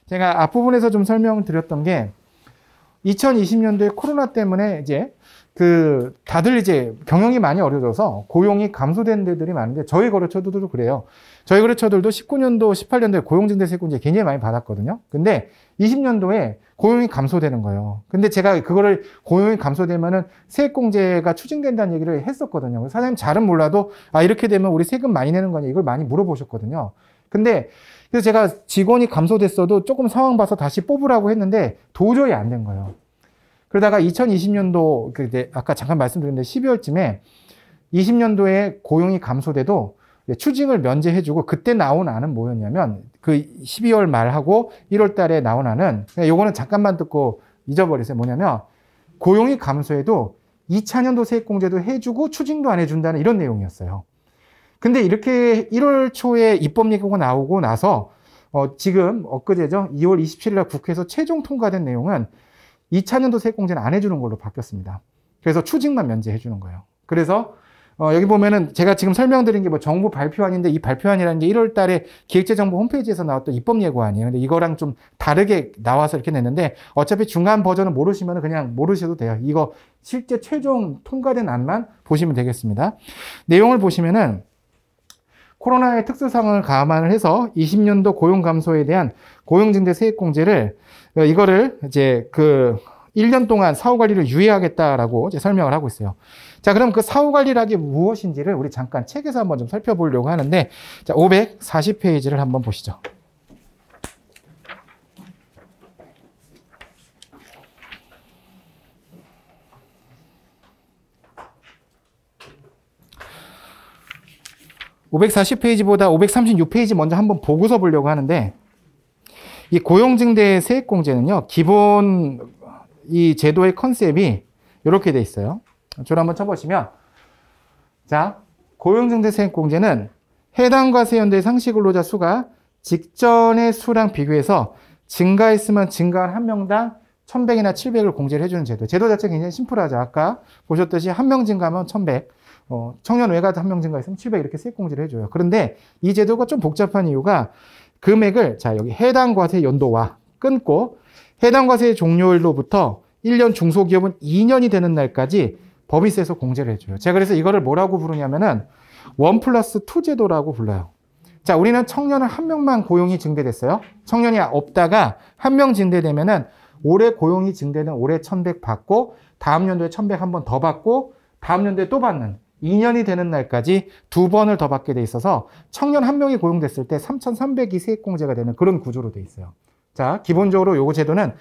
제가 앞부분에서 좀 설명을 드렸던 게 2020년도에 코로나 때문에 이제 다들 이제 경영이 많이 어려져서 고용이 감소된 데들이 많은데 저희 거래처들도 그래요. 저희 거래처들도 19년도, 18년도에 고용증대 세액공제 굉장히 많이 받았거든요. 근데 20년도에 고용이 감소되는 거예요. 근데 제가 그거를 고용이 감소되면은 세액공제가 추징된다는 얘기를 했었거든요. 사장님 잘은 몰라도 이렇게 되면 우리 세금 많이 내는 거냐 이걸 많이 물어보셨거든요. 근데 그래서 제가 직원이 감소됐어도 조금 상황 봐서 다시 뽑으라고 했는데 도저히 안 된 거예요. 그러다가 2020년도, 아까 잠깐 말씀드렸는데 12월쯤에 20년도에 고용이 감소돼도 추징을 면제해주고 그때 나온 안은 뭐였냐면 그 12월 말하고 1월 달에 나온 안은 요거는 잠깐만 듣고 잊어버리세요. 뭐냐면 고용이 감소해도 2차년도 세액공제도 해주고 추징도 안 해준다는 이런 내용이었어요. 근데 이렇게 1월 초에 입법 예고가 나오고 나서 지금 엊그제죠. 2월 27일 날 국회에서 최종 통과된 내용은 2차년도 세액공제는 안 해주는 걸로 바뀌었습니다. 그래서 추징만 면제해 주는 거예요. 그래서 여기 보면은 제가 지금 설명드린 게 뭐 정부 발표안인데 이 발표안이라는 게 1월 달에 기획재정부 홈페이지에서 나왔던 입법 예고안이에요. 근데 이거랑 좀 다르게 나와서 이렇게 냈는데 어차피 중간 버전을 모르시면 그냥 모르셔도 돼요. 이거 실제 최종 통과된 안만 보시면 되겠습니다. 내용을 보시면은 코로나의 특수 상황을 감안을 해서 20년도 고용 감소에 대한 고용증대 세액공제를 이거를 이제 1년 동안 사후관리를 유예하겠다라고 이제 설명을 하고 있어요. 자, 그럼 그 사후관리라기 무엇인지를 우리 잠깐 책에서 한번 좀 살펴보려고 하는데, 자, 540페이지를 한번 보시죠. (540페이지보다) (536페이지) 먼저 한번 보고서 보려고 하는데, 이 고용증대 세액공제는요, 기본 이 제도의 컨셉이 이렇게 돼 있어요. 줄 한번 쳐보시면, 자, 고용증대 세액공제는 해당 과세연도의 상시근로자 수가 직전의 수랑 비교해서 증가했으면 증가한 한 명당 1,100이나 700을 공제를 해주는 제도. 제도 자체가 굉장히 심플하죠. 아까 보셨듯이 한 명 증가하면 1,100, 청년 외가도 한 명 증가했으면 700 이렇게 세액공제를 해줘요. 그런데 이 제도가 좀 복잡한 이유가 금액을, 자, 여기 해당 과세 연도와 끊고 해당 과세 종료일로부터 1년, 중소기업은 2년이 되는 날까지 법인세에서 공제를 해줘요. 제가 그래서 이거를 뭐라고 부르냐면은 1+2 제도라고 불러요. 자, 우리는 청년을 한 명만 고용이 증대됐어요. 청년이 없다가 한 명 증대되면은 올해 고용이 증대는 올해 1,100 받고 다음 연도에 1,100 한 번 더 받고 다음 연도에 또 받는 2년이 되는 날까지 2번을 더 받게 돼 있어서 청년 한 명이 고용됐을 때 3,300이 세액공제가 되는 그런 구조로 돼 있어요. 자, 기본적으로 요거 제도는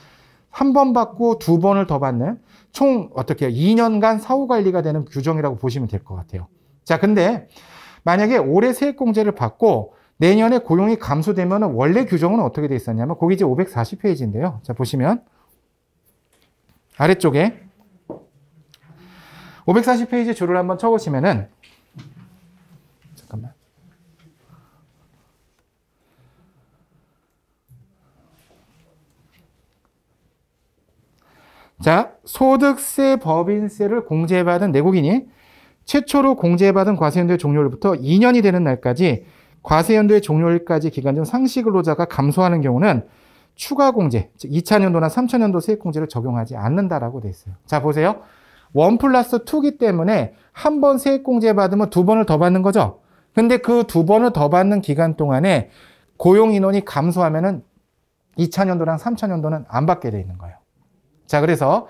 한 번 받고 2번을 더 받는 총 어떻게 2년간 사후관리가 되는 규정이라고 보시면 될 것 같아요. 자, 근데 만약에 올해 세액공제를 받고 내년에 고용이 감소되면 원래 규정은 어떻게 돼 있었냐면 거기 이제 540페이지인데요. 자, 보시면 아래쪽에 540페이지 줄을 한번 쳐보시면은, 잠깐만. 자, 소득세, 법인세를 공제받은 내국인이 최초로 공제받은 과세연도의 종료일부터 2년이 되는 날까지 과세연도의 종료일까지 기간 중 상시근로자가 감소하는 경우는 추가 공제, 즉 2차년도나 3차년도 세액공제를 적용하지 않는다라고 돼 있어요. 자, 보세요. 1+2기 때문에 한 번 세액공제 받으면 2번을 더 받는 거죠. 근데 그 2번을 더 받는 기간 동안에 고용 인원이 감소하면은 2차년도랑 3차년도는 안 받게 돼 있는 거예요. 자, 그래서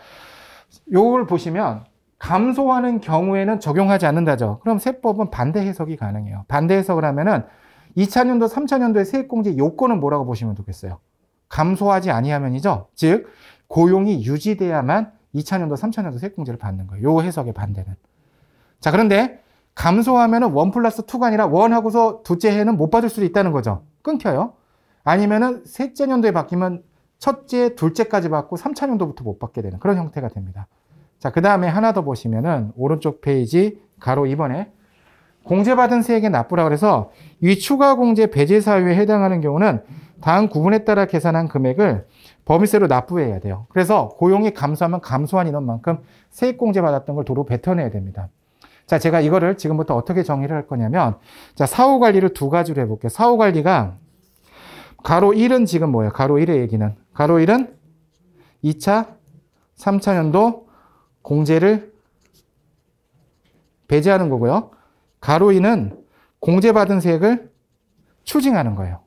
요걸 보시면 감소하는 경우에는 적용하지 않는다죠. 그럼 세법은 반대 해석이 가능해요. 반대 해석을 하면은 2차년도, 3차년도의 세액공제 요건은 뭐라고 보시면 좋겠어요. 감소하지 아니하면이죠. 즉 고용이 유지돼야만 2차년도, 3차년도 세액공제를 받는 거예요. 요 해석의 반대는. 자, 그런데 감소하면은 1+2가 아니라 1 하고서 둘째 해는 못 받을 수도 있다는 거죠. 끊겨요. 아니면은 셋째 년도에 바뀌면 첫째, 둘째까지 받고 3차년도부터 못 받게 되는 그런 형태가 됩니다. 자, 그 다음에 하나 더 보시면은 오른쪽 페이지 가로 2번에 공제받은 세액의 납부라 그래서 이 추가 공제 배제 사유에 해당하는 경우는 다음 구분에 따라 계산한 금액을 법인세로 납부해야 돼요. 그래서 고용이 감소하면 감소한 인원만큼 세액공제 받았던 걸 도로 뱉어내야 됩니다. 자, 제가 이거를 지금부터 어떻게 정의를 할 거냐면, 자, 사후관리를 두 가지로 해볼게요. 사후관리가 가로 1은 지금 뭐예요? 가로 1의 얘기는. 가로 1은 2차, 3차 연도 공제를 배제하는 거고요. 가로 2는 공제받은 세액을 추징하는 거예요.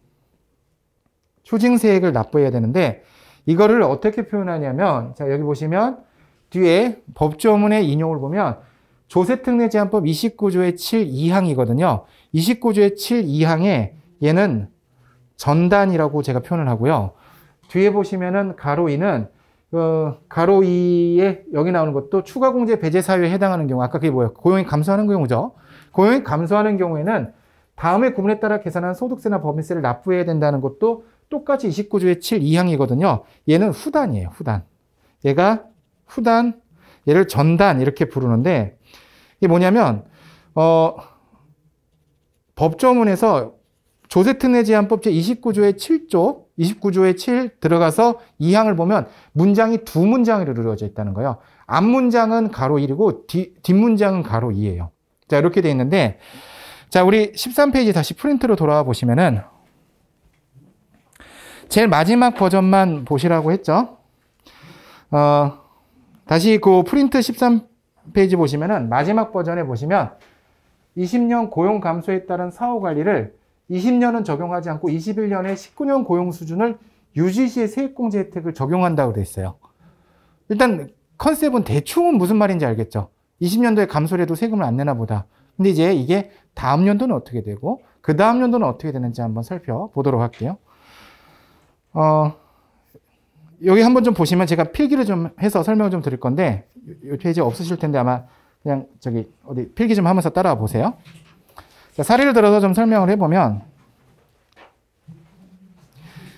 추징세액을 납부해야 되는데 이거를 어떻게 표현하냐면 자 여기 보시면 뒤에 법조문의 인용을 보면 조세특례제한법 29조의 7 2항이거든요. 29조의 7 2항에 얘는 전단이라고 제가 표현을 하고요. 뒤에 보시면은 가로 2는 가로 2에 여기 나오는 것도 추가공제 배제 사유에 해당하는 경우 아까 그게 뭐예요? 고용이 감소하는 경우죠. 고용이 감소하는 경우에는 다음의 구분에 따라 계산한 소득세나 법인세를 납부해야 된다는 것도 똑같이 29조의 7 2항이거든요. 얘는 후단이에요. 후단. 얘가 후단, 얘를 전단 이렇게 부르는데 이게 뭐냐면 법조문에서 조세특례제한법 제29조의 7조, 29조의 7 들어가서 2항을 보면 문장이 두 문장으로 이루어져 있다는 거예요. 앞문장은 가로 1이고 뒷문장은 가로 2예요. 자, 이렇게 돼 있는데 자, 우리 13페이지 다시 프린트로 돌아와 보시면은 제일 마지막 버전만 보시라고 했죠. 다시 그 프린트 13페이지 보시면은 마지막 버전에 보시면 20년 고용 감소에 따른 사후 관리를 20년은 적용하지 않고 21년에 19년 고용 수준을 유지 시의 세액공제 혜택을 적용한다고 돼 있어요. 일단 컨셉은 대충은 무슨 말인지 알겠죠. 20년도에 감소를 해도 세금을 안 내나 보다. 근데 이제 이게 다음 연도는 어떻게 되고 그 다음 연도는 어떻게 되는지 한번 살펴보도록 할게요. 여기 한번 좀 보시면 제가 필기를 좀 해서 설명을 좀 드릴 건데 이 페이지 없으실 텐데 아마 그냥 저기 어디 필기 좀 하면서 따라와 보세요. 자, 사례를 들어서 좀 설명을 해보면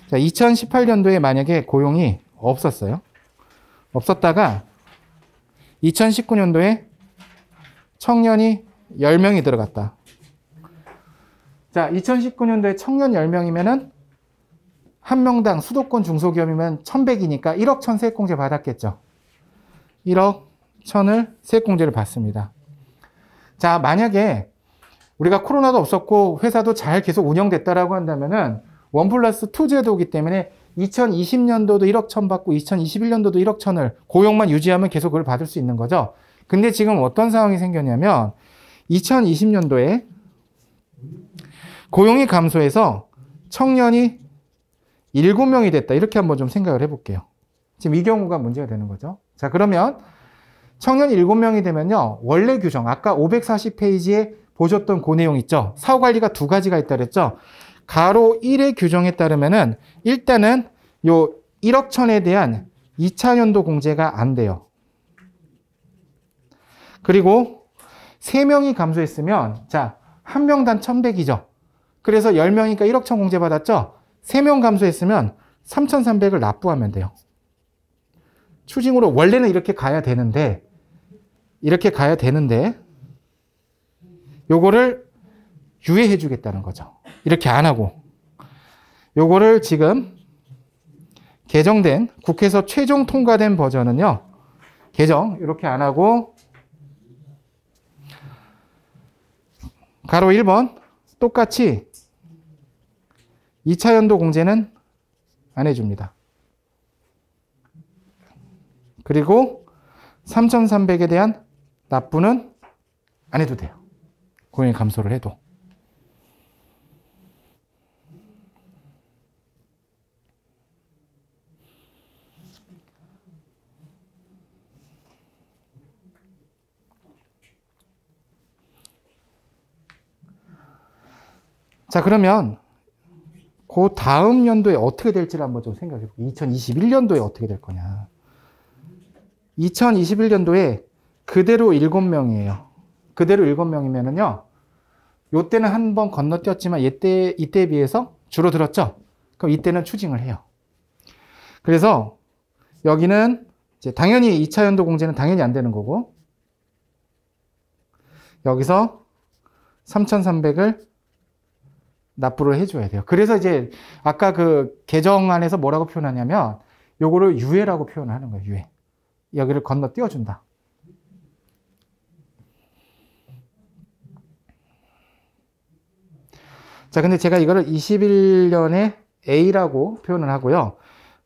자, 2018년도에 만약에 고용이 없었어요. 없었다가 2019년도에 청년이 10명이 들어갔다. 자, 2019년도에 청년 10명이면은 한 명당 수도권 중소기업이면 1,100이니까 1억 1,000 세액공제 받았겠죠. 1억 1,000을 세액공제를 받습니다. 자, 만약에 우리가 코로나도 없었고 회사도 잘 계속 운영됐다라고 한다면은 1+2 제도이기 때문에 2020년도도 1억 1,000 받고 2021년도도 1억 1,000을 고용만 유지하면 계속 그걸 받을 수 있는 거죠. 근데 지금 어떤 상황이 생겼냐면 2020년도에 고용이 감소해서 청년이 7명이 됐다. 이렇게 한번 좀 생각을 해볼게요. 지금 이 경우가 문제가 되는 거죠. 자, 그러면 청년이 7명이 되면요. 원래 규정, 아까 540페이지에 보셨던 그 내용 있죠. 사후관리가 두 가지가 있다 그랬죠. 가로 1의 규정에 따르면은 일단은 요 1억 1,000에 대한 2차 연도 공제가 안 돼요. 그리고 3명이 감소했으면 자, 1명당 1,100이죠. 그래서 10명이니까 1억 1,000 공제 받았죠. 3명 감소했으면 3,300을 납부하면 돼요. 추징으로 원래는 이렇게 가야 되는데 요거를 유예해 주겠다는 거죠. 이렇게 안 하고 요거를 지금 개정된 국회에서 최종 통과된 버전은요. 개정 이렇게 안 하고 가로 1번 똑같이 2차 연도 공제는 안 해줍니다. 그리고 3,300에 대한 납부는 안 해도 돼요. 고용이 감소를 해도. 자, 그러면 그 다음 연도에 어떻게 될지를 한번 좀 생각해 볼게요. 2021년도에 어떻게 될 거냐. 2021년도에 그대로 7명이에요. 그대로 7명이면은요. 요때는 한 번 건너뛰었지만 이때에 비해서 줄어들었죠. 그럼 이때는 추징을 해요. 그래서 여기는 이제 당연히 2차 연도 공제는 당연히 안 되는 거고 여기서 3,300을 납부를 해줘야 돼요. 그래서 이제 아까 그 개정안에서 뭐라고 표현하냐면 요거를 유예라고 표현하는 거예요. 유예. 여기를 건너뛰어준다. 자, 근데 제가 이거를 21년에 A라고 표현을 하고요.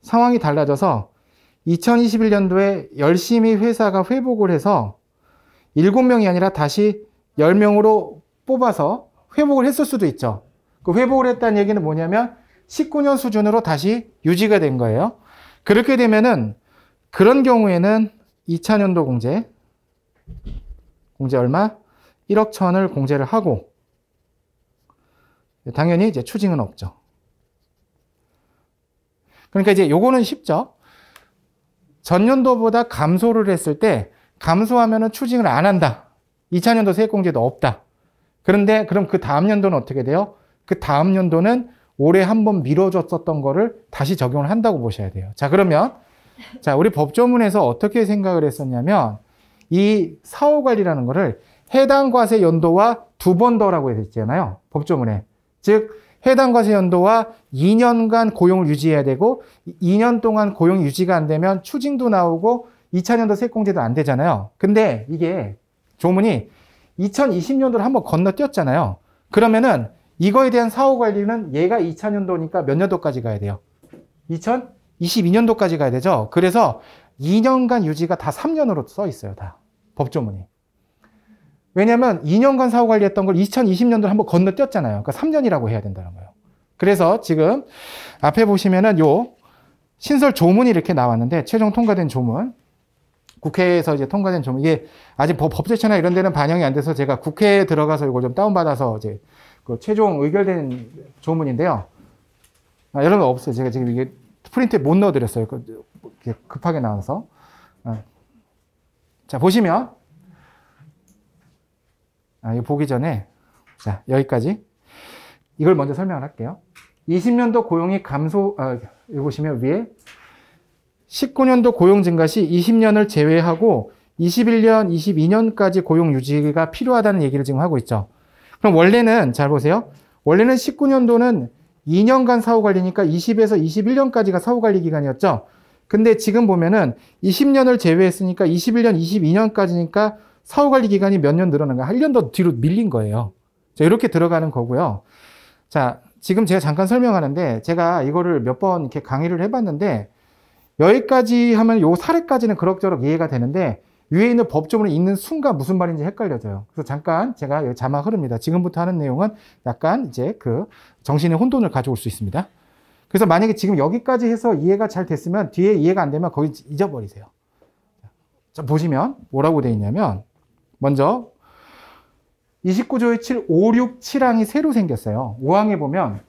상황이 달라져서 2021년도에 열심히 회사가 회복을 해서 7명이 아니라 다시 10명으로 뽑아서 회복을 했을 수도 있죠. 그 회복을 했다는 얘기는 뭐냐면 19년 수준으로 다시 유지가 된 거예요. 그렇게 되면은 그런 경우에는 2차년도 공제 얼마? 1억 1,000을 공제를 하고 당연히 이제 추징은 없죠. 그러니까 이제 요거는 쉽죠. 전년도보다 감소를 했을 때 감소하면은 추징을 안 한다. 2차년도 세액공제도 없다. 그런데 그럼 그 다음 연도는 어떻게 돼요? 그 다음 연도는 올해 한번 미뤄줬었던 거를 다시 적용을 한다고 보셔야 돼요. 자, 그러면 자, 우리 법조문에서 어떻게 생각을 했었냐면 이 사후관리라는 거를 해당 과세 연도와 두 번 더라고 되어 있잖아요. 법조문에. 즉 해당 과세 연도와 2년간 고용을 유지해야 되고 2년 동안 고용 유지가 안 되면 추징도 나오고 2차년도 세액공제도 안 되잖아요. 근데 이게 조문이 2020년도를 한번 건너뛰었잖아요. 그러면은 이거에 대한 사후관리는 얘가 2차년도니까 몇 년도까지 가야 돼요? 2022년도까지 가야 되죠. 그래서 2년간 유지가 다 3년으로 써 있어요. 다 법조문이. 왜냐하면 2년간 사후관리했던 걸 2020년도를 한번 건너뛰었잖아요. 그러니까 3년이라고 해야 된다는 거예요. 그래서 지금 앞에 보시면은 요 신설 조문이 이렇게 나왔는데 최종 통과된 조문, 국회에서 이제 통과된 조문, 이게 아직 법제처나 이런 데는 반영이 안 돼서 제가 국회에 들어가서 이걸 좀 다운받아서 이제 그 최종 의결된 조문인데요. 이런 거 없어요. 제가 지금 이게 프린트에 못 넣어드렸어요. 급하게 나와서. 자, 보시면 이거 보기 전에 자, 여기까지 이걸 먼저 설명을 할게요. 20년도 고용이 감소, 여기 보시면 위에 19년도 고용 증가 시 20년을 제외하고 21년, 22년까지 고용 유지가 필요하다는 얘기를 지금 하고 있죠. 그럼 원래는 잘 보세요. 원래는 19년도는 2년간 사후관리니까 20에서 21년까지가 사후관리 기간이었죠. 근데 지금 보면은 20년을 제외했으니까 21년, 22년까지니까 사후관리 기간이 몇 년 늘어난 거야. 1년 더 뒤로 밀린 거예요. 자, 이렇게 들어가는 거고요. 자, 지금 제가 잠깐 설명하는데 제가 이거를 몇 번 이렇게 강의를 해봤는데 여기까지 하면 요 사례까지는 그럭저럭 이해가 되는데 위에 있는 법조문을 읽는 순간 무슨 말인지 헷갈려져요. 그래서 잠깐 제가 여기 자막 흐릅니다. 지금부터 하는 내용은 약간 이제 그 정신의 혼돈을 가져올 수 있습니다. 그래서 만약에 지금 여기까지 해서 이해가 잘 됐으면 뒤에 이해가 안 되면 거기 잊어버리세요. 자, 보시면 뭐라고 되어 있냐면 먼저 29조의 7, 5, 6, 7항이 새로 생겼어요. 5항에 보면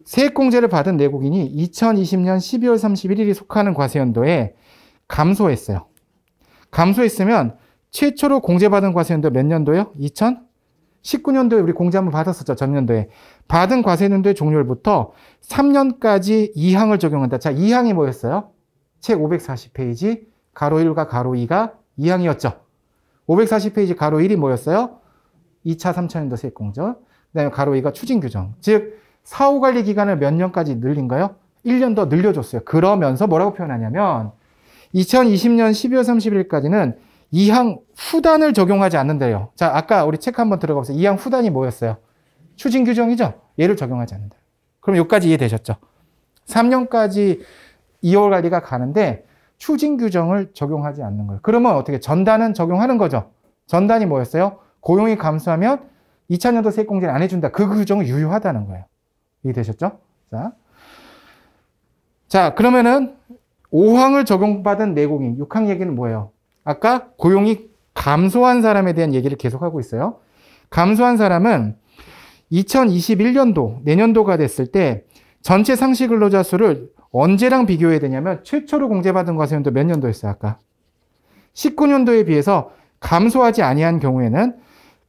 세액공제를 받은 내국인이 2020년 12월 31일이 속하는 과세연도에 감소했어요. 감소했으면 최초로 공제받은 과세연도 몇 년도요? 2019년도에 우리 공제 한번 받았었죠. 전년도에. 받은 과세연도의 종료일부터 3년까지 2항을 적용한다. 자, 2항이 뭐였어요? 책 540페이지 가로 1과 가로 2가 2항이었죠. 540페이지 가로 1이 뭐였어요? 2차 3차년도 세액공제. 그 다음에 가로 2가 추징규정. 즉 사후관리 기간을 몇 년까지 늘린가요? 1년 더 늘려줬어요. 그러면서 뭐라고 표현하냐면 2020년 12월 30일까지는 2항 후단을 적용하지 않는다요. 자, 아까 우리 책 한번 들어가 보세요. 2항 후단이 뭐였어요? 추징규정이죠? 얘를 적용하지 않는다. 그럼 여기까지 이해되셨죠? 3년까지 2월 관리가 가는데 추징규정을 적용하지 않는 거예요. 그러면 어떻게? 전단은 적용하는 거죠. 전단이 뭐였어요? 고용이 감소하면 2차년도 세액공제를 안 해준다. 그 규정은 유효하다는 거예요. 이해되셨죠? 자, 그러면은 5항을 적용받은 내국인, 6항 얘기는 뭐예요? 아까 고용이 감소한 사람에 대한 얘기를 계속하고 있어요. 감소한 사람은 2021년도, 내년도가 됐을 때 전체 상시 근로자 수를 언제랑 비교해야 되냐면 최초로 공제받은 과세연도 몇 년도였어요? 아까 19년도에 비해서 감소하지 아니한 경우에는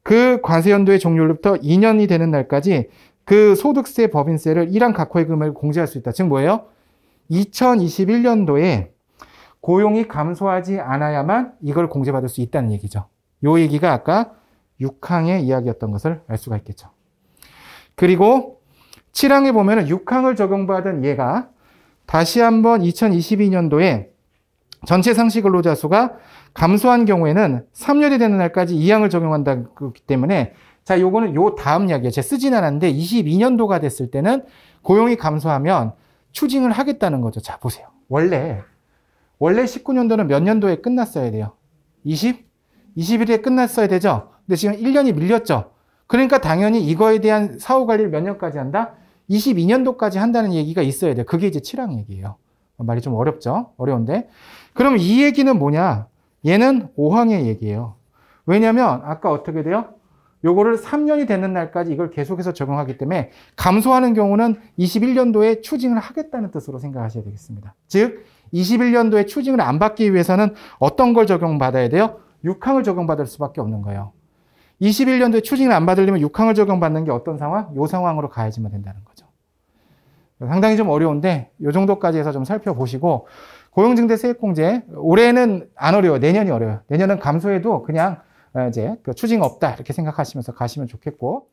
그 과세연도의 종료로부터 2년이 되는 날까지 그 소득세, 법인세를 1항 각호의 금액을 공제할 수 있다. 즉 뭐예요? 2021년도에 고용이 감소하지 않아야만 이걸 공제받을 수 있다는 얘기죠. 요 얘기가 아까 6항의 이야기였던 것을 알 수가 있겠죠. 그리고 7항에 보면은 6항을 적용받은 얘가 다시 한번 2022년도에 전체 상시 근로자 수가 감소한 경우에는 3년이 되는 날까지 2항을 적용한다기 때문에 자, 요거는 요 다음 이야기예요. 제가 쓰진 않았는데 22년도가 됐을 때는 고용이 감소하면 추징을 하겠다는 거죠. 자, 보세요. 원래 19년도는 몇 년도에 끝났어야 돼요? 21일에 끝났어야 되죠? 근데 지금 1년이 밀렸죠? 그러니까 당연히 이거에 대한 사후 관리를 몇 년까지 한다? 22년도까지 한다는 얘기가 있어야 돼요. 그게 이제 7항 얘기예요. 말이 좀 어렵죠? 어려운데. 그럼 이 얘기는 뭐냐? 얘는 5항의 얘기예요. 왜냐면 아까 어떻게 돼요? 요거를 3년이 되는 날까지 이걸 계속해서 적용하기 때문에 감소하는 경우는 21년도에 추징을 하겠다는 뜻으로 생각하셔야 되겠습니다. 즉 21년도에 추징을 안 받기 위해서는 어떤 걸 적용받아야 돼요? 6항을 적용받을 수밖에 없는 거예요. 21년도에 추징을 안 받으려면 6항을 적용받는 게 어떤 상황? 요 상황으로 가야지만 된다는 거죠. 상당히 좀 어려운데 요 정도까지 해서 좀 살펴보시고 고용증대 세액공제 올해는 안 어려워요. 내년이 어려워요. 내년은 감소해도 그냥 이제 추징 없다 이렇게 생각하시면서 가시면 좋겠고